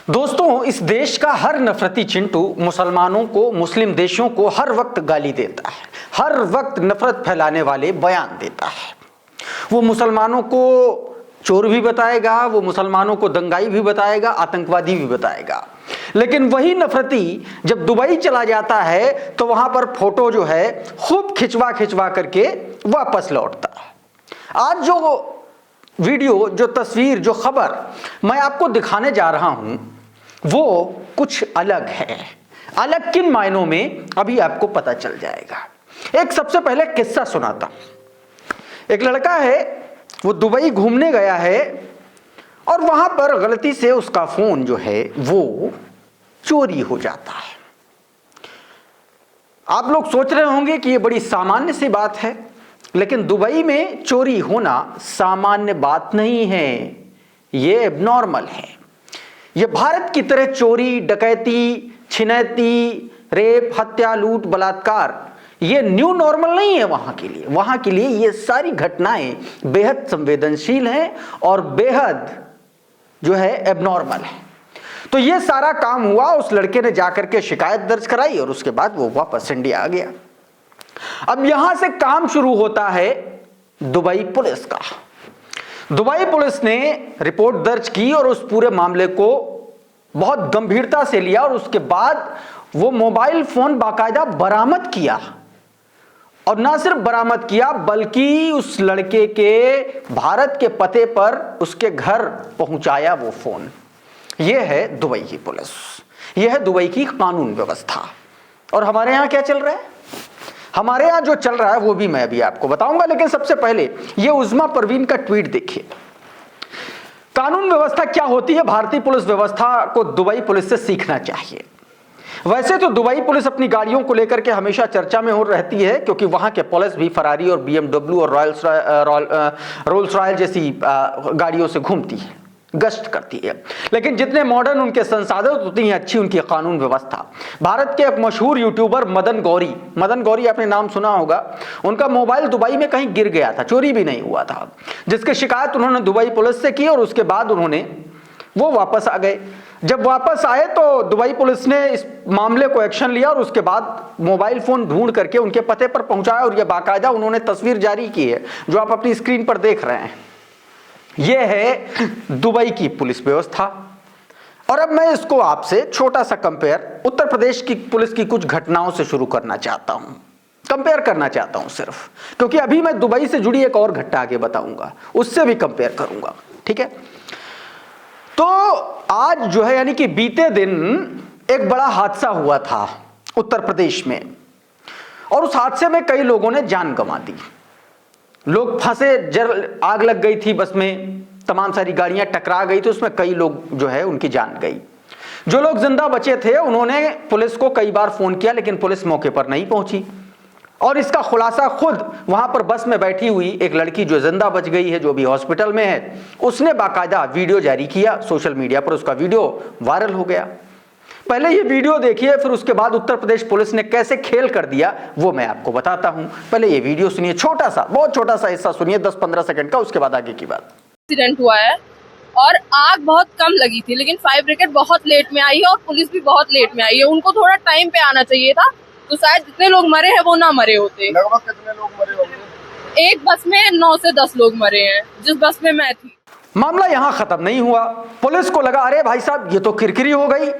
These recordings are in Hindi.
दोस्तों, इस देश का हर नफरती चिंटू मुसलमानों को, मुस्लिम देशों को हर वक्त गाली देता है, हर वक्त नफरत फैलाने वाले बयान देता है। वो मुसलमानों को चोर भी बताएगा, वो मुसलमानों को दंगाई भी बताएगा, आतंकवादी भी बताएगा। लेकिन वही नफरती जब दुबई चला जाता है तो वहां पर फोटो जो है खूब खिंचवा खिंचवा करके वापस लौटता है। आज जो वीडियो, जो तस्वीर, जो खबर मैं आपको दिखाने जा रहा हूं वो कुछ अलग है। अलग किन मायनों में, अभी आपको पता चल जाएगा। एक सबसे पहले किस्सा सुनाता। एक लड़का है, वो दुबई घूमने गया है और वहां पर गलती से उसका फोन जो है वो चोरी हो जाता है। आप लोग सोच रहे होंगे कि ये बड़ी सामान्य सी बात है, लेकिन दुबई में चोरी होना सामान्य बात नहीं है, ये एबनॉर्मल है। ये भारत की तरह चोरी, डकैती, छिनैती, रेप, हत्या, लूट, बलात्कार ये न्यू नॉर्मल नहीं है वहां के लिए। वहां के लिए ये सारी घटनाएं बेहद संवेदनशील हैं और बेहद जो है एबनॉर्मल है। तो ये सारा काम हुआ, उस लड़के ने जाकर के शिकायत दर्ज कराई और उसके बाद वो वापस इंडिया आ गया। अब यहां से काम शुरू होता है दुबई पुलिस का। दुबई पुलिस ने रिपोर्ट दर्ज की और उस पूरे मामले को बहुत गंभीरता से लिया और उसके बाद वो मोबाइल फोन बाकायदा बरामद किया। और ना सिर्फ बरामद किया बल्कि उस लड़के के भारत के पते पर उसके घर पहुंचाया वो फोन। यह है दुबई की पुलिस, यह है दुबई की कानून व्यवस्था। और हमारे यहां क्या चल रहा है? हमारे यहां जो चल रहा है वो भी मैं अभी आपको बताऊंगा, लेकिन सबसे पहले ये उज़्मा परवीन का ट्वीट देखिए। कानून व्यवस्था क्या होती है, भारतीय पुलिस व्यवस्था को दुबई पुलिस से सीखना चाहिए। वैसे तो दुबई पुलिस अपनी गाड़ियों को लेकर के हमेशा चर्चा में हो रहती है, क्योंकि वहां के पुलिस भी फरारी और BMW और रोल्स रॉयल जैसी गाड़ियों से घूमती है, गश्त करती है। लेकिन जितने मॉडर्न उनके संसाधन, उतनी अच्छी उनकी कानून व्यवस्था। भारत के एक मशहूर यूट्यूबर मदन गौरी आपने नाम सुना होगा। उनका मोबाइल दुबई में कहीं गिर गया था, चोरी भी नहीं हुआ था, जिसकी शिकायत उन्होंने दुबई पुलिस से की और उसके बाद उन्होंने वो वापस आ गए। जब वापस आए तो दुबई पुलिस ने इस मामले को एक्शन लिया और उसके बाद मोबाइल फोन ढूंढ करके उनके पते पर पहुंचाया और यह बाकायदा उन्होंने तस्वीर जारी की है जो आप अपनी स्क्रीन पर देख रहे हैं। यह है दुबई की पुलिस व्यवस्था। और अब मैं इसको आपसे छोटा सा कंपेयर उत्तर प्रदेश की पुलिस की कुछ घटनाओं से शुरू करना चाहता हूं, कंपेयर करना चाहता हूं सिर्फ, क्योंकि अभी मैं दुबई से जुड़ी एक और घटना आगे बताऊंगा, उससे भी कंपेयर करूंगा, ठीक है। तो आज जो है, यानी कि बीते दिन एक बड़ा हादसा हुआ था उत्तर प्रदेश में और उस हादसे में कई लोगों ने जान गंवा दी। लोग फंसे, आग लग गई थी बस में, तमाम सारी गाड़ियां टकरा गई, तो उसमें कई लोग जो है उनकी जान गई। जो लोग जिंदा बचे थे उन्होंने पुलिस को कई बार फोन किया, लेकिन पुलिस मौके पर नहीं पहुंची। और इसका खुलासा खुद वहां पर बस में बैठी हुई एक लड़की जो जिंदा बच गई है, जो भी हॉस्पिटल में है, उसने बाकायदा वीडियो जारी किया सोशल मीडिया पर, उसका वीडियो वायरल हो गया। पहले ये वीडियो देखिए, फिर उसके बाद उत्तर प्रदेश पुलिस ने कैसे खेल कर दिया वो मैं आपको बताता हूं। पहले ये वीडियो सुनिए, छोटा सा, बहुत छोटा सा हिस्सा सुनिए, 10-15 सेकंड का, उसके बाद आगे की बात। एक्सीडेंट हुआ है और आग बहुत कम लगी थी, लेकिन फायर ब्रिगेड बहुत लेट में आई है और पुलिस भी बहुत लेट में आई है। उनको थोड़ा टाइम पे आना चाहिए था, तो शायद जितने लोग मरे हैं वो ना मरे होते। लगभग कितने लोग मरे होंगे? एक बस में 9 से 10 लोग मरे हैं, जिस बस में मैं थी। मामला यहां खत्म नहीं हुआ। पुलिस को लगा अरे भाई साहब ये तो किरकिरी हो गई,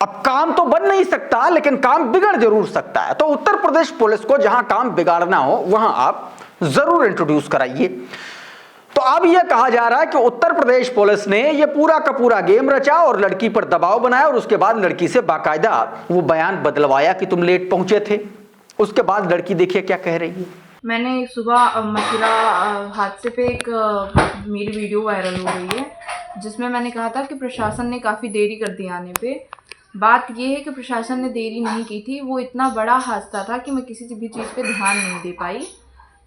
अब काम तो बन नहीं सकता लेकिन काम बिगड़ जरूर सकता है। तो उत्तर प्रदेश पुलिस को जहां काम बिगाड़ना हो वहां आप जरूर इंट्रोड्यूस कराइए। तो अब यह कहा जा रहा है कि उत्तर प्रदेश पुलिस ने यह पूरा का पूरा गेम रचा और लड़की पर दबाव बनाया और उसके बाद लड़की से बाकायदा वो बयान बदलवाया कि तुम लेट पहुंचे थे। उसके बाद लड़की देखिए क्या कह रही है। मैंने सुबह मथुरा हादसे पे एक मेरी वीडियो वायरल हो गई है, जिसमें मैंने कहा था कि प्रशासन ने काफ़ी देरी कर दी आने पे। बात ये है कि प्रशासन ने देरी नहीं की थी, वो इतना बड़ा हादसा था कि मैं किसी भी चीज़ पे ध्यान नहीं दे पाई।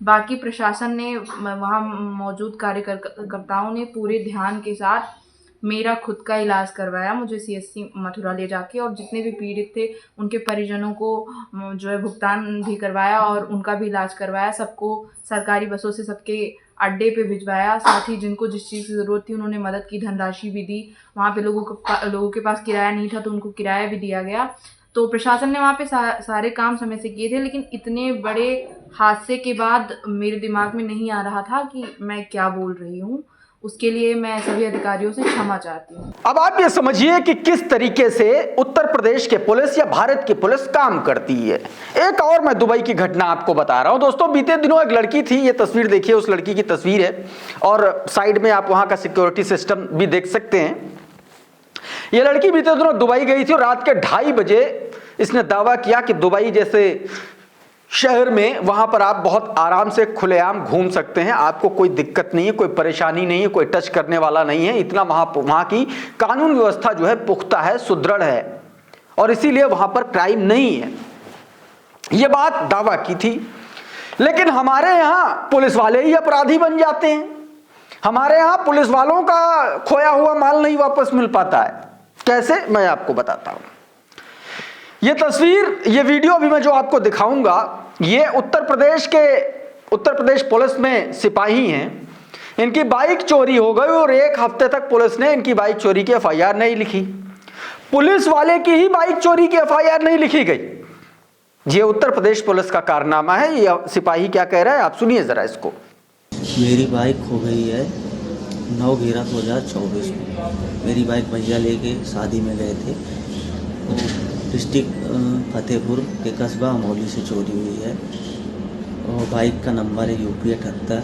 बाकी प्रशासन ने, वहाँ मौजूद कार्यकर्ताओं ने पूरे ध्यान के साथ मेरा खुद का इलाज करवाया, मुझे CSC मथुरा ले जाके, और जितने भी पीड़ित थे उनके परिजनों को जो है भुगतान भी करवाया और उनका भी इलाज करवाया। सबको सरकारी बसों से सबके अड्डे पे भिजवाया। साथ ही जिनको जिस चीज़ की ज़रूरत थी उन्होंने मदद की, धनराशि भी दी। वहाँ पे लोगों के पास किराया नहीं था तो उनको किराया भी दिया गया। तो प्रशासन ने वहाँ पे सारे काम समय से किए थे, लेकिन इतने बड़े हादसे के बाद मेरे दिमाग में नहीं आ रहा था कि मैं क्या बोल रही हूँ। उसके लिए मैं सभी अधिकारियों से क्षमा चाहती हूँ। अब आप ये समझिए कि किस तरीके से उत्तर प्रदेश के पुलिस या भारत की पुलिस काम करती है। एक और मैं दुबई की घटना आपको बता रहा हूं दोस्तों। बीते दिनों एक लड़की थी, ये तस्वीर देखिए, उस लड़की की तस्वीर है और साइड में आप वहां का सिक्योरिटी सिस्टम भी देख सकते हैं। ये लड़की बीते दिनों दुबई गई थी और रात के 2:30 बजे इसने दावा किया कि दुबई जैसे शहर में वहां पर आप बहुत आराम से खुलेआम घूम सकते हैं, आपको कोई दिक्कत नहीं है, कोई परेशानी नहीं है, कोई टच करने वाला नहीं है। इतना वहां की कानून व्यवस्था जो है पुख्ता है, सुदृढ़ है और इसीलिए वहां पर क्राइम नहीं है, यह बात दावा की थी। लेकिन हमारे यहां पुलिस वाले ही अपराधी बन जाते हैं। हमारे यहां पुलिस वालों का खोया हुआ माल नहीं वापस मिल पाता है। कैसे, मैं आपको बताता हूं। ये तस्वीर, ये वीडियो भी मैं जो आपको दिखाऊंगा, ये उत्तर प्रदेश पुलिस में सिपाही हैं। इनकी बाइक चोरी हो गई और 1 हफ्ते तक पुलिस ने इनकी बाइक चोरी की एफआईआर नहीं लिखी। पुलिस वाले की ही बाइक चोरी की एफआईआर नहीं लिखी गई। ये उत्तर प्रदेश पुलिस का कारनामा है। ये सिपाही क्या कह रहा है, आप सुनिए जरा इसको। मेरी बाइक खो गई है 9/11/2024 को। मेरी बाइक भैया लेके शादी में गए थे। डिस्ट्रिक्ट फतेहपुर के कस्बा अमौली से चोरी हुई है और बाइक का नंबर है UP 78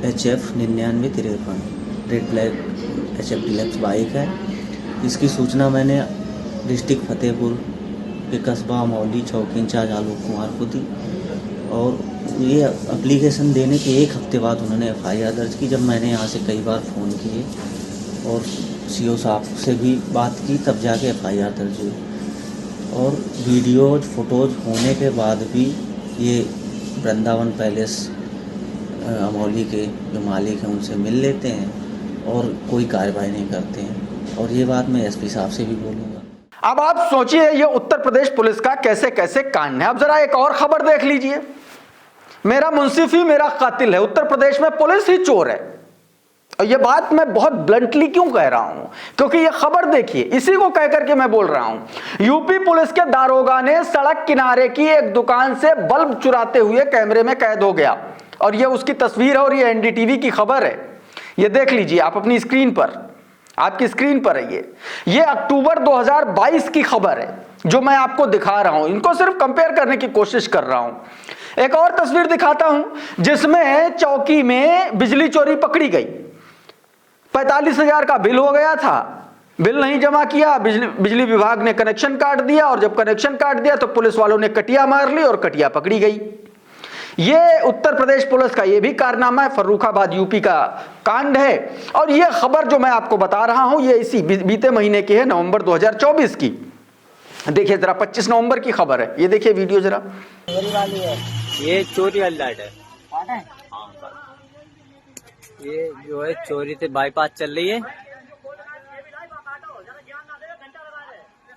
HF 9953। Red black HF deluxe bike है। इसकी सूचना मैंने डिस्ट्रिक्ट फतेहपुर के कस्बा अमौली चौकी इंचार्ज आलोक कुमार को दी और ये एप्लीकेशन देने के 1 हफ्ते बाद उन्होंने FIR दर्ज की। जब मैंने यहाँ से कई बार फ़ोन किए और CO साहब से भी बात की तब जाके FIR दर्ज हुई। और वीडियोज फोटोज होने के बाद भी ये वृंदावन पैलेस अमौली के जो मालिक हैं उनसे मिल लेते हैं और कोई कार्रवाई नहीं करते हैं। और ये बात मैं SP साहब से भी बोलूँगा। अब आप सोचिए ये उत्तर प्रदेश पुलिस का कैसे कैसे कांड है। अब जरा एक और खबर देख लीजिए। मेरा मुंसिफ ही मेरा कातिल है। उत्तर प्रदेश में पुलिस ही चोर है। और ये बात मैं बहुत ब्लंटली क्यों कह रहा हूं, क्योंकि ये खबर देखिए, इसी को कह करके मैं बोल रहा हूं। यूपी पुलिस के दारोगा ने सड़क किनारे की एक दुकान से बल्ब चुराते हुए कैमरे में कैद हो गया और ये उसकी तस्वीर है और ये NDTV की खबर है। ये देख लीजिए आप अपनी स्क्रीन पर, आपकी स्क्रीन पर है ये अक्टूबर 2022 की खबर है जो मैं आपको दिखा रहा हूं। इनको सिर्फ कंपेयर करने की कोशिश कर रहा हूं। एक और तस्वीर दिखाता हूं जिसमें चौकी में बिजली चोरी पकड़ी गई। 45,000 का बिल हो गया था, बिल नहीं जमा किया, बिजली विभाग ने कनेक्शन काट दिया और जब कनेक्शन काट दिया तो पुलिस वालों ने कटिया मार ली और कटिया पकड़ी गई। ये उत्तर प्रदेश पुलिस का ये भी कारनामा है। फर्रुखाबाद UP का कांड है और ये खबर जो मैं आपको बता रहा हूं ये इसी बीते महीने की है, नवंबर 2024 की। देखिए जरा 25 नवंबर की खबर है। ये देखिए वीडियो जरा। ये चोरी वाली लाइट है। ये जो है चोरी से बाईपास चल रही है,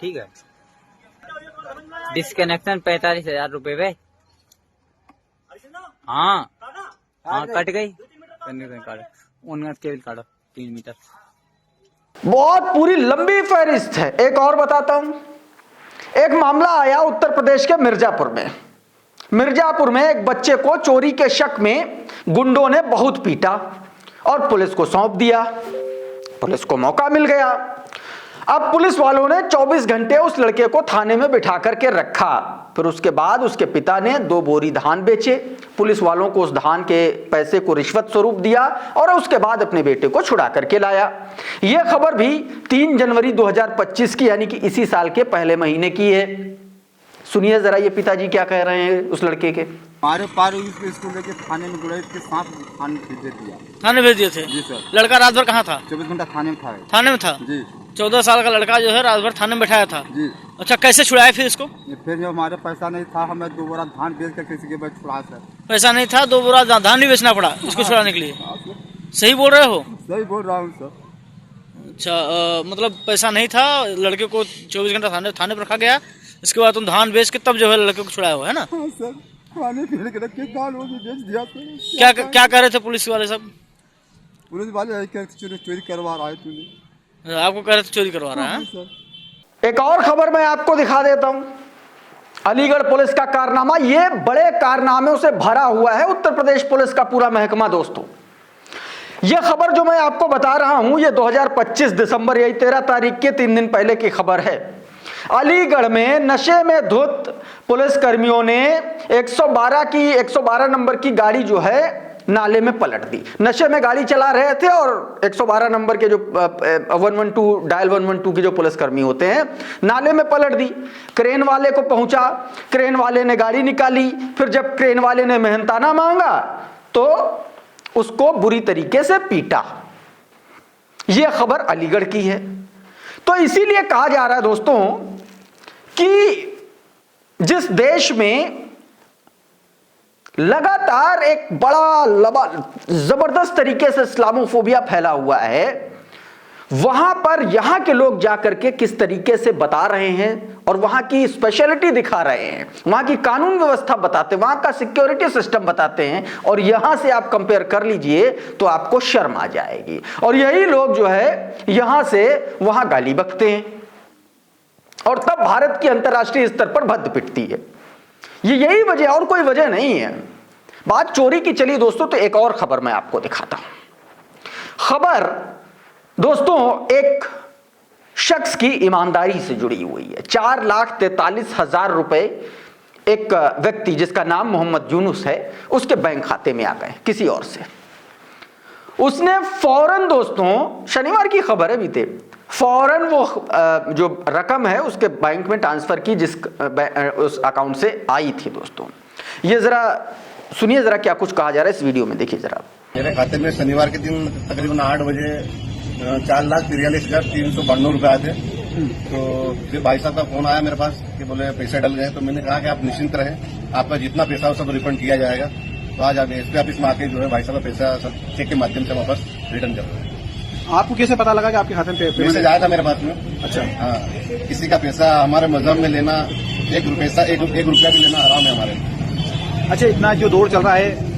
ठीक है। डिस्कनेक्शन 45,000 रुपए पे। हाँ कट गई। उनका केबल काटो 3 मीटर। बहुत पूरी लंबी फहरिस्त है। एक और बताता हूं। एक मामला आया उत्तर प्रदेश के मिर्जापुर में एक बच्चे को चोरी के शक में गुंडों ने बहुत पीटा और पुलिस को सौंप दिया। पुलिस को मौका मिल गया। अब पुलिस वालों ने 24 घंटे उस लड़के को थाने में बिठा करके रखा। फिर उसके बाद उसके पिता ने 2 बोरी धान बेचे, पुलिस वालों को उस धान के पैसे को रिश्वत स्वरूप दिया और उसके बाद अपने बेटे को छुड़ा करके लाया। यह खबर भी 3 जनवरी 2025 की, यानी कि इसी साल के पहले महीने की है। सुनिए जरा ये पिताजी क्या कह रहे हैं उस लड़के के। हमारे पार इसको लेके थाने में बुलाए, इसके साथ थाने भेज दिया। थाने भेज दिए थे जी सर। लड़का रात भर कहाँ था? 24 घंटा थाने में था। थाने में था जी। 14 साल का लड़का जो है रात भर थाने में बैठाया था जी। अच्छा, कैसे छुड़ाया फिर इसको? फिर जब हमारे पैसा नहीं था, हमें 2 बोरा धान बेच कर किसी के बाद छुड़ा सर। पैसा नहीं था, 2 बोरा धान भी बेचना पड़ा इसको छुड़ाने के लिए। सही बोल रहे हो? सही बोल रहा हूँ सर। अच्छा, मतलब पैसा नहीं था, लड़के को 24 घंटा थाने पर रखा गया, इसके बाद तुम धान बेच के तब जो है लड़के को छुड़ाया हो, है ना? हाँ सर। खाने पीने के लिए दाल वो बेच दिया। क्या कर रहे थे पुलिस वाले सब? पुलिस वाले चोरी करवा रहा है तूने, आपको कह रहे थे चोरी करवा रहा है? सर एक और खबर मैं आपको दिखा देता हूं, अलीगढ़ पुलिस का कारनामा। ये बड़े कारनामों से भरा हुआ है उत्तर प्रदेश पुलिस का पूरा महकमा। दोस्तों, यह खबर जो मैं आपको बता रहा हूं, ये 2025 दिसंबर यही 13 तारीख के 3 दिन पहले की खबर है। अलीगढ़ में नशे में धुत पुलिस कर्मियों ने 112 नंबर की गाड़ी जो है नाले में पलट दी। नशे में गाड़ी चला रहे थे और 112 नंबर के जो 112 डायल 112 के जो पुलिसकर्मी होते हैं नाले में पलट दी। क्रेन वाले को पहुंचा, क्रेन वाले ने गाड़ी निकाली, फिर जब क्रेन वाले ने मेहनताना मांगा तो उसको बुरी तरीके से पीटा। यह खबर अलीगढ़ की है। तो इसीलिए कहा जा रहा है दोस्तों कि जिस देश में लगातार एक बड़ा जबरदस्त तरीके से इस्लामोफोबिया फैला हुआ है, वहां पर यहां के लोग जाकर के किस तरीके से बता रहे हैं और वहां की स्पेशलिटी दिखा रहे हैं, वहां की कानून व्यवस्था बताते हैं, वहां का सिक्योरिटी सिस्टम बताते हैं, और यहां से आप कंपेयर कर लीजिए तो आपको शर्म आ जाएगी। और यही लोग जो है यहां से वहां गाली बकते हैं और तब भारत की अंतर्राष्ट्रीय स्तर पर भद्द पिटती है। यही वजह, और कोई वजह नहीं है। बात चोरी की चली दोस्तों, तो एक और खबर मैं आपको दिखाता हूं। खबर दोस्तों एक शख्स की ईमानदारी से जुड़ी हुई है। 4,43,000 रुपए एक व्यक्ति जिसका नाम मोहम्मद यूनुस है उसके बैंक खाते में आ गए किसी और से। उसने फौरन, दोस्तों शनिवार की खबर है बीते, फौरन वो जो रकम है उसके बैंक में ट्रांसफर की जिस उस अकाउंट से आई थी। दोस्तों ये जरा सुनिए, जरा क्या कुछ कहा जा रहा है इस वीडियो में, देखिए जरा। मेरे खाते में शनिवार के दिन तकरीबन 8 बजे 4,43,392 रुपए आए थे। तो फिर भाई साहब का फोन आया मेरे पास कि बोले पैसे डल गए। तो मैंने कहा कि आप निश्चिंत रहें, आपका जितना पैसा हो सब रिफंड किया जाएगा। तो आज आप एसपी ऑफिस में आके जो है भाई साहब का पैसा सब चेक के माध्यम से वापस रिटर्न कर रहे हैं। आपको कैसे पता लगा कि आपके खाते में मैसेज आया था मेरे पास में? अच्छा, हाँ, किसी का पैसा हमारे मजहब में लेना, एक रुपया भी लेना हराम है हमारे। अच्छा, इतना जो दौर चल रहा है,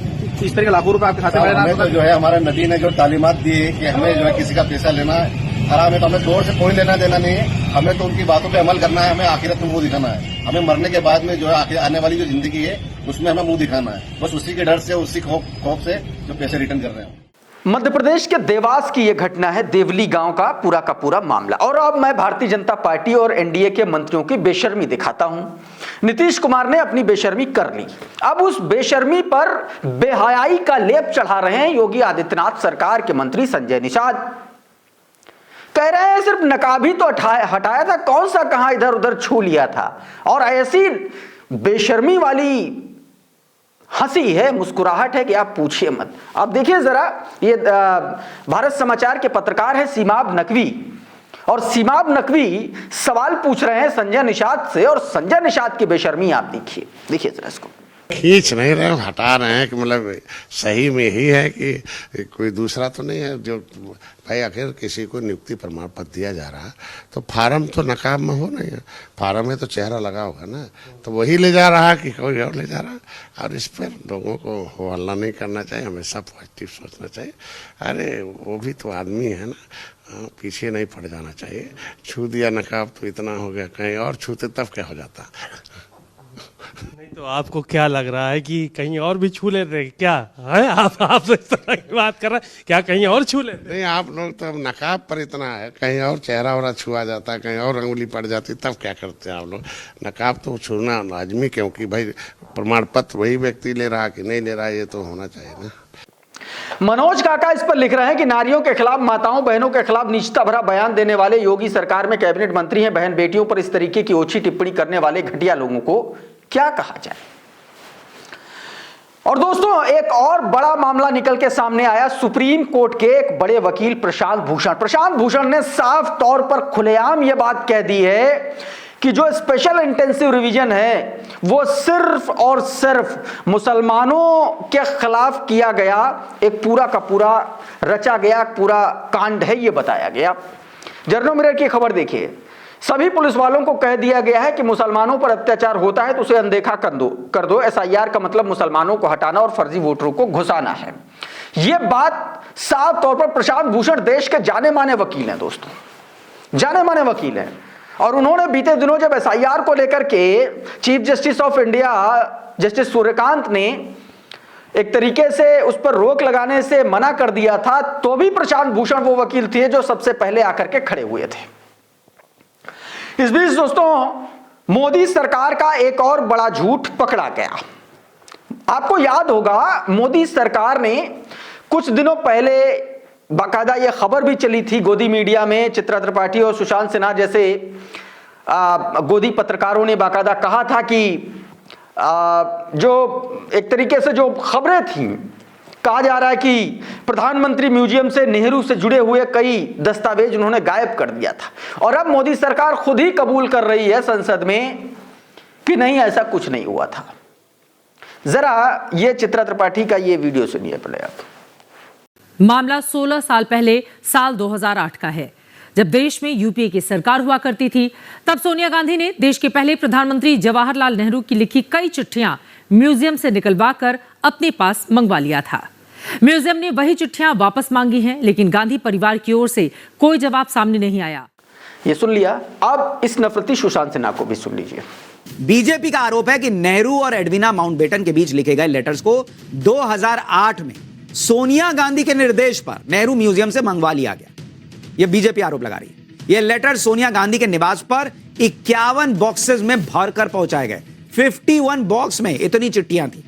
इस तरह के लाखों रुपए आपके खाते में हमें तो जो है हमारे नबी ने जो तालीमात दी है कि हमें जो है किसी का पैसा लेना हराम है, तो हमें दौर से कोई लेना देना नहीं है। हमें तो उनकी बातों पे अमल करना है, हमें आखिरत में मुंह दिखाना है। हमें मरने के बाद में जो है आने वाली जो जिंदगी है उसमें हमें मुंह दिखाना है। बस उसी के डर से, उसी खौफ से जो पैसे रिटर्न कर रहे हैं। मध्य प्रदेश के देवास की यह घटना है, देवली गांव का पूरा मामला। और अब मैं भारतीय जनता पार्टी और एनडीए के मंत्रियों की बेशर्मी दिखाता हूं। नीतीश कुमार ने अपनी बेशर्मी कर ली, अब उस बेशर्मी पर बेहयाई का लेप चढ़ा रहे हैं योगी आदित्यनाथ सरकार के मंत्री संजय निषाद। कह रहे हैं सिर्फ नकाब ही तो हटाया था, कौन सा कहां इधर उधर छू लिया था। और ऐसी बेशर्मी वाली हंसी है, मुस्कुराहट है कि आप पूछिए मत। आप देखिए जरा, ये भारत समाचार के पत्रकार है सीमाब नकवी, और सीमाब नकवी सवाल पूछ रहे हैं संजय निषाद से, और संजय निषाद की बेशर्मी आप देखिए जरा इसको। खींच नहीं रहे, हटा रहे हैं कि मतलब सही में ही है कि कोई दूसरा तो नहीं है। जो भाई आखिर किसी को नियुक्ति प्रमाण पत्र दिया जा रहा है तो फार्म तो नकाब में हो नहीं है, फार्म में तो चेहरा लगा होगा ना, तो वही ले जा रहा है कि कोई और ले जा रहा है। और इस पर लोगों को हो हल्ला नहीं करना चाहिए, हमेशा पॉजिटिव सोचना चाहिए। अरे वो भी तो आदमी है ना, पीछे नहीं पड़ जाना चाहिए। छू दिया नकाब तो इतना हो गया, कहीं और छूते तब क्या हो जाता। नहीं तो आपको क्या लग रहा है कि कहीं और भी छू लेते हैं क्या? है आप इस तरह की बात कर रहे हैं, क्या कहीं और छू लेते? नहीं, आप लोग तो अब नकाब पर इतना है, कहीं और चेहरा वरा छुआ जाता है, कहीं और अंगुली पड़ जाती, तब क्या करते हैं आप लोग? नकाब तो छूना लाजमी, क्योंकि भाई प्रमाण पत्र वही व्यक्ति ले रहा कि नहीं ले रहा, ये तो होना चाहिए ना। मनोज काका इस पर लिख रहे हैं कि नारियों के खिलाफ, माताओं बहनों के खिलाफ नीचता भरा बयान देने वाले योगी सरकार में कैबिनेट मंत्री हैं, बहन बेटियों पर इस तरीके की ओछी टिप्पणी करने वाले घटिया लोगों को क्या कहा जाए। और दोस्तों एक और बड़ा मामला निकल के सामने आया, सुप्रीम कोर्ट के एक बड़े वकील प्रशांत भूषण ने साफ तौर पर खुलेआम यह बात कह दी है कि जो स्पेशल इंटेंसिव रिवीजन है वो सिर्फ और सिर्फ मुसलमानों के खिलाफ किया गया एक पूरा का पूरा रचा गया पूरा कांड है, ये बताया गया। जर्नल मिरर की खबर देखिए, सभी पुलिस वालों को कह दिया गया है कि मुसलमानों पर अत्याचार होता है तो उसे अनदेखा कर दो। एसआईआर का मतलब मुसलमानों को हटाना और फर्जी वोटरों को घुसाना है। यह बात साफ तौर पर प्रशांत भूषण देश के जाने माने वकील हैं दोस्तों, जाने माने वकील हैं। और उन्होंने बीते दिनों जब एसआईआर को लेकर के chief justice of India justice Suryakant ने एक तरीके से उस पर रोक लगाने से मना कर दिया था, तो भी प्रशांत भूषण वो वकील थे जो सबसे पहले आकर के खड़े हुए थे। इस बीच दोस्तों मोदी सरकार का एक और बड़ा झूठ पकड़ा गया। आपको याद होगा मोदी सरकार ने कुछ दिनों पहले बाकायदा यह खबर भी चली थी गोदी मीडिया में, चित्रा त्रिपाठी और सुशांत सिन्हा जैसे गोदी पत्रकारों ने बाकायदा कहा था कि जो एक तरीके से जो खबरें थी, कहा जा रहा है कि प्रधानमंत्री म्यूजियम से नेहरू से जुड़े हुए कई दस्तावेज उन्होंने गायब कर दिया था। और अब मोदी सरकार खुद ही कबूल कर रही है संसद में कि नहीं, ऐसा कुछ नहीं हुआ था। जरा ये चित्रा त्रिपाठी का ये वीडियो सुनिए पहले आप। मामला 16 साल पहले साल 2008 का है, जब देश में यूपीए की सरकार हुआ करती थी। तब सोनिया गांधी ने देश के पहले प्रधानमंत्री जवाहरलाल नेहरू की लिखी कई चिट्ठियां म्यूजियम से निकलवा कर अपने पास मंगवा लिया था। म्यूजियम ने वही चिट्ठियां वापस मांगी हैं, लेकिन गांधी परिवार की ओर से कोई जवाब सामने नहीं आया। ये सुन लिया, अब इस नफरती सुशांत सिन्हा को भी सुन लीजिए। बीजेपी का आरोप है कि नेहरू और एडविना माउंटबेटन के बीच लिखे गए लेटर्स को 2008 में सोनिया गांधी के निर्देश पर नेहरू म्यूजियम से मंगवा लिया गया। यह बीजेपी आरोप लगा रही है। यह लेटर सोनिया गांधी के निवास पर 51 बॉक्सेस में भरकर पहुंचाए गए। 51 बॉक्स में इतनी चिट्ठियां थी।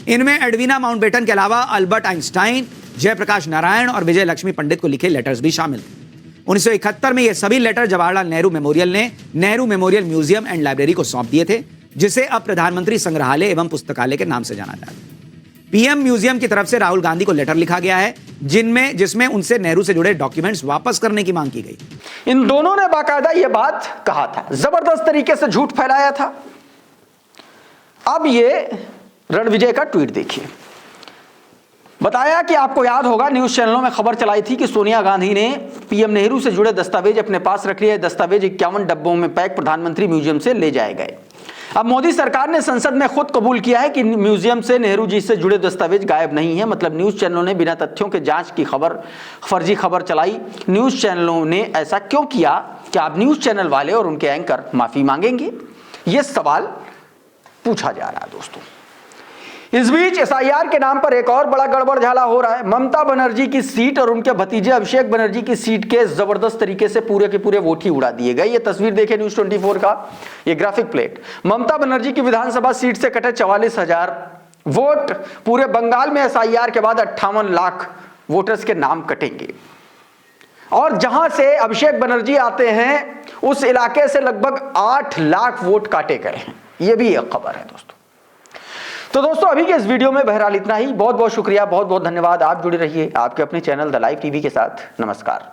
इनमें एडविना माउंटबेटन के अलावा अल्बर्ट आइंस्टाइन, जयप्रकाश नारायण और विजय लक्ष्मी पंडित को लिखे लेटर्स भी शामिल थे। 1971 में यह सभी लेटर जवाहरलाल नेहरू मेमोरियल ने Nehru memorial museum and library को सौंप दिए थे, जिसे अब प्रधानमंत्री संग्रहालय एवं पुस्तकालय के नाम से जाना जाता है। पीएम म्यूजियम की तरफ से राहुल गांधी को लेटर लिखा गया है, जिसमें उनसे नेहरू से जुड़े डॉक्यूमेंट्स वापस करने की मांग की गई। इन दोनों ने बाकायदा यह बात कहा था, जबरदस्त तरीके से झूठ फैलाया था। अब ये रणविजय का ट्वीट देखिए। बताया कि आपको याद होगा न्यूज चैनलों में खबर चलाई थी कि सोनिया गांधी ने पीएम नेहरू से जुड़े दस्तावेज अपने पास रख लिए। दस्तावेज 51 डब्बों में पैक प्रधानमंत्री म्यूजियम से ले जाए गए। अब मोदी सरकार ने संसद में खुद कबूल किया है कि म्यूजियम से नेहरू जी से जुड़े दस्तावेज गायब नहीं है। मतलब न्यूज चैनलों ने बिना तथ्यों के जांच की खबर, फर्जी खबर चलाई। न्यूज चैनलों ने ऐसा क्यों किया? क्या अब न्यूज चैनल वाले और उनके एंकर माफी मांगेंगे? ये सवाल पूछा जा रहा है दोस्तों। इस बीच एसआईआर के नाम पर एक और बड़ा गड़बड़ झाला हो रहा है। ममता बनर्जी की सीट और उनके भतीजे अभिषेक बनर्जी की सीट के जबरदस्त तरीके से पूरे के पूरे वोट ही उड़ा दिए गए। ये तस्वीर देखें न्यूज 24 का, ये ग्राफिक प्लेट। ममता बनर्जी की विधानसभा सीट से कटे 44,000 वोट। पूरे बंगाल में एसआईआर के बाद 58 लाख वोटर्स के नाम कटेंगे। और जहां से अभिषेक बनर्जी आते हैं उस इलाके से लगभग 8 लाख वोट काटे गए हैं। यह भी एक खबर है दोस्तों। तो दोस्तों अभी के इस वीडियो में बहरहाल इतना ही। बहुत बहुत शुक्रिया, बहुत बहुत धन्यवाद। आप जुड़े रहिए आपके अपने चैनल द लाइव टीवी के साथ। नमस्कार।